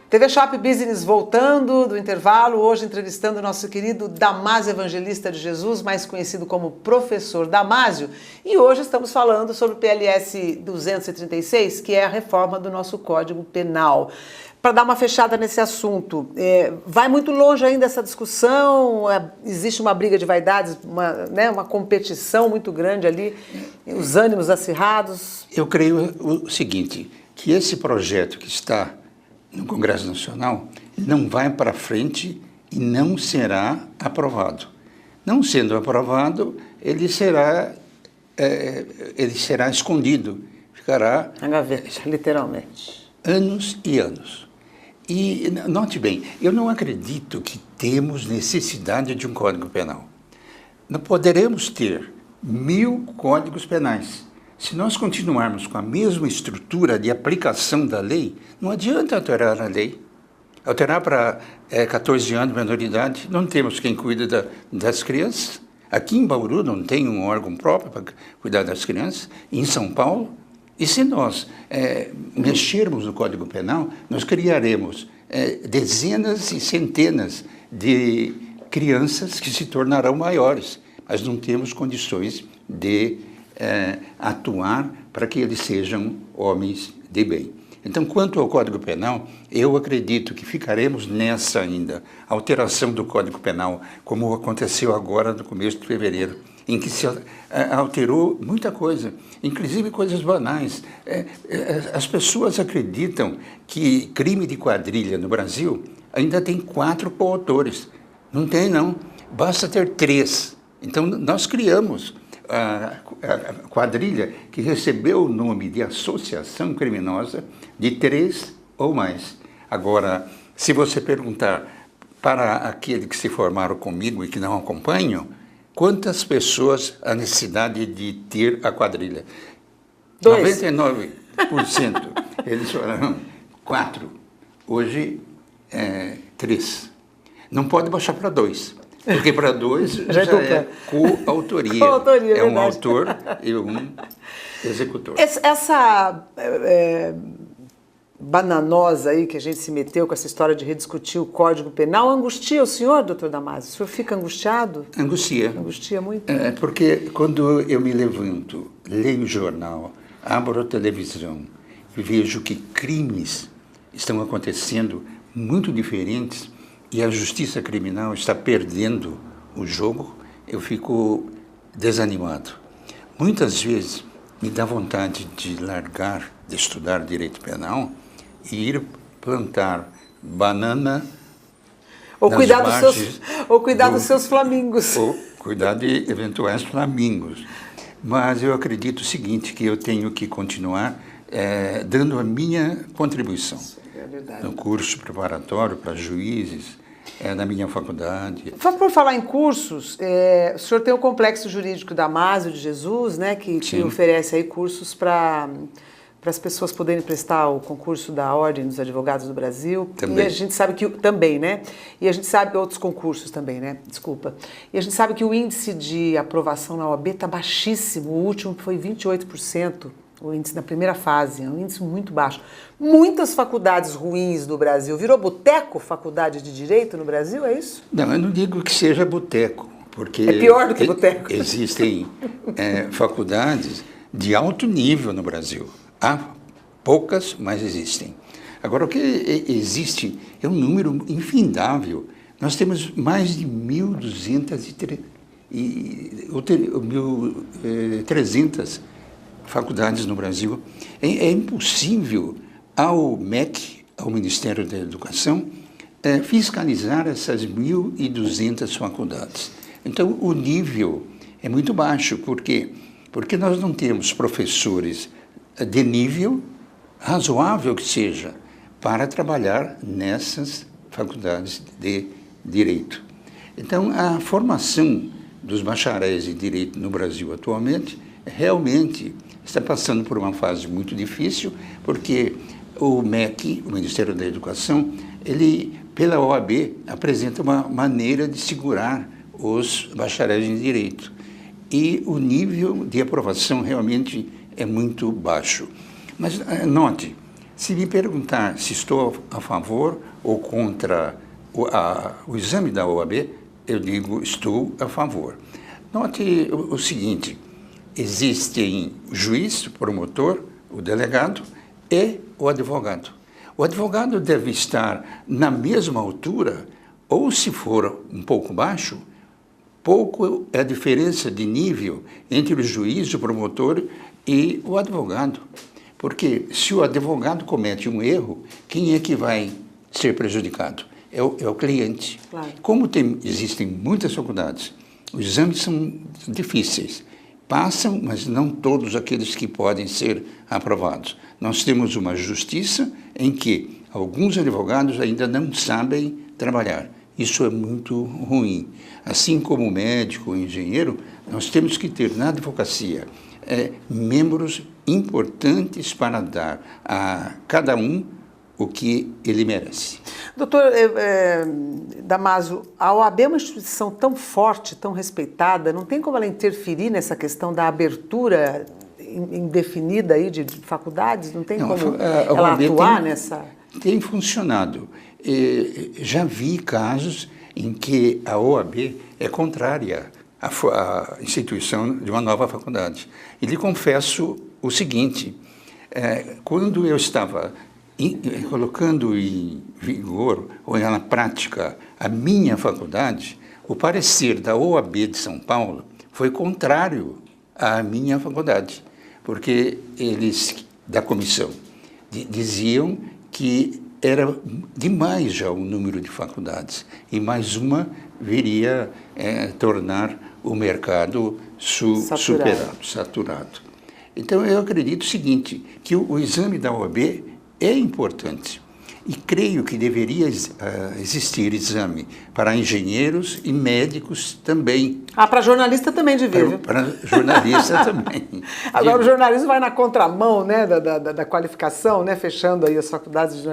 TV Shop Business voltando do intervalo, hoje entrevistando o nosso querido Damásio Evangelista de Jesus, mais conhecido como Professor Damásio, e hoje estamos falando sobre o PLS 236, que é a reforma do nosso Código Penal. Para dar uma fechada nesse assunto, vai muito longe ainda essa discussão, existe uma briga de vaidades, uma competição muito grande ali, os ânimos acirrados? Eu creio o seguinte, que esse projeto que está no Congresso Nacional não vai para frente e não será aprovado. Não sendo aprovado, ele será escondido, ficará... Na gaveta, literalmente. Anos e anos. E, note bem, eu não acredito que temos necessidade de um Código Penal. Não poderemos ter 1000 códigos penais. Se nós continuarmos com a mesma estrutura de aplicação da lei, não adianta alterar a lei. Alterar para 14 anos, menoridade, não temos quem cuida das crianças. Aqui em Bauru não tem um órgão próprio para cuidar das crianças. Em São Paulo, e se nós mexermos no Código Penal, nós criaremos dezenas e centenas de crianças que se tornarão maiores, mas não temos condições de atuar para que eles sejam homens de bem. Então, quanto ao Código Penal, eu acredito que ficaremos nessa ainda, alteração do Código Penal, como aconteceu agora no começo de fevereiro, em que se alterou muita coisa, inclusive coisas banais. As pessoas acreditam que crime de quadrilha no Brasil ainda tem 4 coautores. Não tem, não. Basta ter 3. Então, nós criamos a quadrilha que recebeu o nome de associação criminosa de 3 ou mais. Agora, se você perguntar para aqueles que se formaram comigo e que não acompanham, quantas pessoas há necessidade de ter a quadrilha? 2. 99%. Eles falaram 4. Hoje, 3. Não pode baixar para 2. Porque para 2 já é coautoria. Coautoria, é um verdade. autor e um executor. Essa bananosa aí que a gente se meteu com essa história de rediscutir o Código Penal angustia o senhor, doutor Damásio? O senhor fica angustiado? Angustia. Angustia muito? Porque quando eu me levanto, leio o jornal, abro a televisão e vejo que crimes estão acontecendo muito diferentes e a justiça criminal está perdendo o jogo, eu fico desanimado. Muitas vezes me dá vontade de largar, de estudar direito penal e ir plantar banana ou nas cuidar margens dos seus flamingos. Ou cuidar de eventuais flamingos. Mas eu acredito o seguinte, que eu tenho que continuar dando a minha contribuição. No curso preparatório para juízes, na minha faculdade. Por falar em cursos, o senhor tem o Complexo Jurídico Damásio de Jesus, né, que oferece aí cursos para as pessoas poderem prestar o concurso da Ordem dos Advogados do Brasil. Também. E a gente sabe que também, né? E a gente sabe outros concursos também, né? Desculpa. E a gente sabe que o índice de aprovação na OAB está baixíssimo. O último foi 28%. O índice na primeira fase, é um índice muito baixo. Muitas faculdades ruins no Brasil. Virou boteco faculdade de Direito no Brasil, é isso? Não, eu não digo que seja boteco, porque... É pior do que boteco. Existem faculdades de alto nível no Brasil. Há poucas, mas existem. Agora, o que existe é um número infindável. Nós temos mais de 1.300 faculdades no Brasil. É impossível ao MEC, ao Ministério da Educação, fiscalizar essas 1.200 faculdades. Então, o nível é muito baixo. Por quê? Porque nós não temos professores de nível razoável que seja para trabalhar nessas faculdades de Direito. Então, a formação dos bacharéis em Direito no Brasil atualmente realmente está passando por uma fase muito difícil, porque o MEC, o Ministério da Educação, ele, pela OAB, apresenta uma maneira de segurar os bacharéis em Direito. E o nível de aprovação realmente é muito baixo. Mas note, Se me perguntar se estou a favor ou contra o exame da OAB, eu digo estou a favor. Note o seguinte, existem o juiz, o promotor, o delegado e o advogado. O advogado deve estar na mesma altura, ou se for um pouco baixo, pouco é a diferença de nível entre o juiz, o promotor e o advogado. Porque se o advogado comete um erro, quem é que vai ser prejudicado? É o cliente. Claro. Como existem muitas faculdades, os exames são difíceis. Passam, mas não todos aqueles que podem ser aprovados. Nós temos uma justiça em que alguns advogados ainda não sabem trabalhar. Isso é muito ruim. Assim como o médico, o engenheiro, nós temos que ter na advocacia membros importantes para dar a cada um o que ele merece. Doutor Damasio, a OAB é uma instituição tão forte, tão respeitada, não tem como ela interferir nessa questão da abertura indefinida aí de faculdades? Não tem como ela atuar nessa... Tem funcionado. Já vi casos em que a OAB é contrária à instituição de uma nova faculdade. E lhe confesso o seguinte, quando eu estava colocando em vigor ou na prática a minha faculdade, o parecer da OAB de São Paulo foi contrário à minha faculdade, porque eles, da comissão, diziam que era demais já o número de faculdades e mais uma viria tornar o mercado saturado. Então eu acredito o seguinte, que o exame da OAB é importante e creio que deveria existir exame para engenheiros e médicos também. Para jornalista também devia, viu? Para jornalista também. Agora o jornalismo vai na contramão, né, da qualificação, né, fechando aí as faculdades,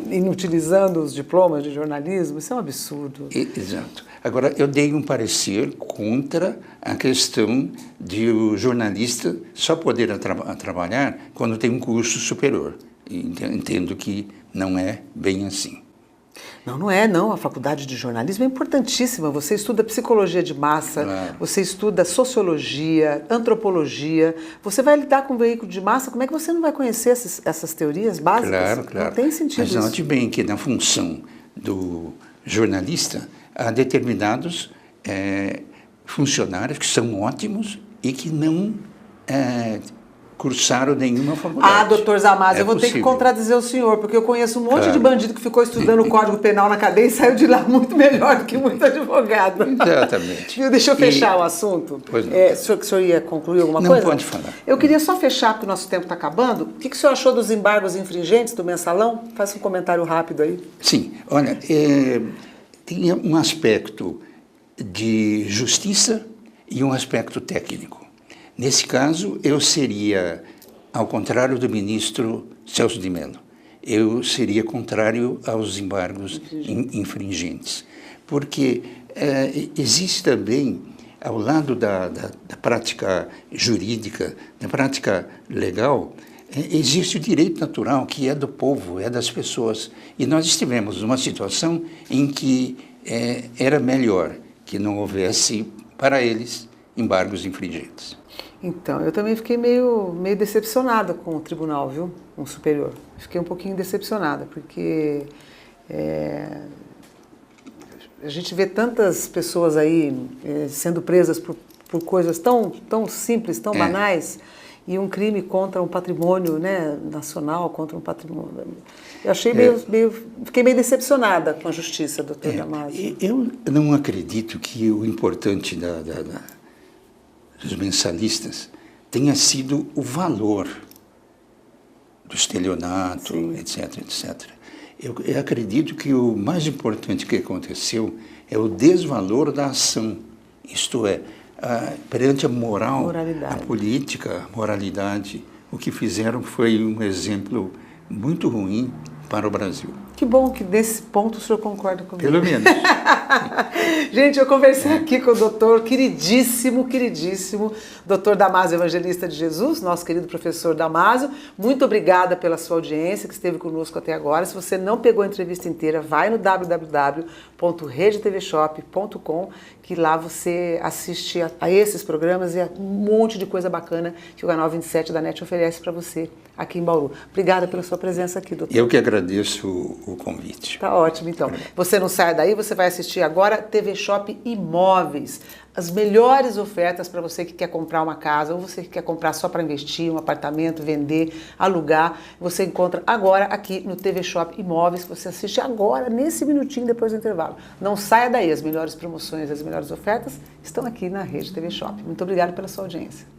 inutilizando os diplomas de jornalismo, isso é um absurdo. Exato. Agora, eu dei um parecer contra a questão de o jornalista só poder trabalhar quando tem um curso superior. Entendo que não é bem assim. Não. A faculdade de jornalismo é importantíssima. Você estuda psicologia de massa, claro. Você estuda sociologia, antropologia. Você vai lidar com veículo de massa, como é que você não vai conhecer essas teorias básicas? Claro. Não tem sentido Mas isso. note bem que na função do jornalista há determinados funcionários que são ótimos e que não cursaram nenhuma faculdade. Doutor Damasio, eu vou ter que contradizer o senhor, porque eu conheço um monte de bandido que ficou estudando o Código Penal na cadeia e saiu de lá muito melhor do que muito advogado. Exatamente. Deixa eu fechar o assunto. Pois não. O senhor ia concluir alguma coisa? Não pode falar. Eu queria só fechar, porque o nosso tempo está acabando. O que o senhor achou dos embargos infringentes do Mensalão? Faça um comentário rápido aí. Sim, olha, tem um aspecto de justiça e um aspecto técnico. Nesse caso, eu seria, ao contrário do ministro Celso de Mello, eu seria contrário aos embargos infringentes. Porque existe também, ao lado da prática jurídica, da prática legal, existe o direito natural, que é do povo, é das pessoas. E nós estivemos numa situação em que era melhor que não houvesse, para eles, embargos infringentes. Então, eu também fiquei meio decepcionada com o tribunal, viu? Com o superior. Fiquei um pouquinho decepcionada, porque a gente vê tantas pessoas aí sendo presas por coisas tão simples, tão banais, e um crime contra um patrimônio, né, nacional, contra um patrimônio... Eu achei fiquei meio decepcionada com a justiça, doutor Damasio. Eu não acredito que o importante dos mensalistas tenha sido o valor do estelionato, etc. Eu acredito que o mais importante que aconteceu é o desvalor da ação, isto é, perante a moralidade. A política, a moralidade. O que fizeram foi um exemplo muito ruim para o Brasil. Que bom que desse ponto o senhor concorda comigo. Pelo menos. Gente, eu conversei aqui com o doutor queridíssimo, doutor Damásio Evangelista de Jesus, nosso querido professor Damásio. Muito obrigada pela sua audiência que esteve conosco até agora. Se você não pegou a entrevista inteira, vai no www.redetvshop.com, que lá você assiste a esses programas e a um monte de coisa bacana que o Canal 27 da NET oferece para você aqui em Bauru. Obrigada pela sua presença aqui, doutor. Eu que agradeço o convite. Tá ótimo, então. Você não sai daí, você vai assistir agora TV Shop Imóveis. As melhores ofertas para você que quer comprar uma casa ou você que quer comprar só para investir, um apartamento, vender, alugar. Você encontra agora aqui no TV Shop Imóveis, que você assiste agora, nesse minutinho depois do intervalo. Não saia daí, as melhores promoções, as melhores ofertas estão aqui na Rede TV Shop. Muito obrigada pela sua audiência.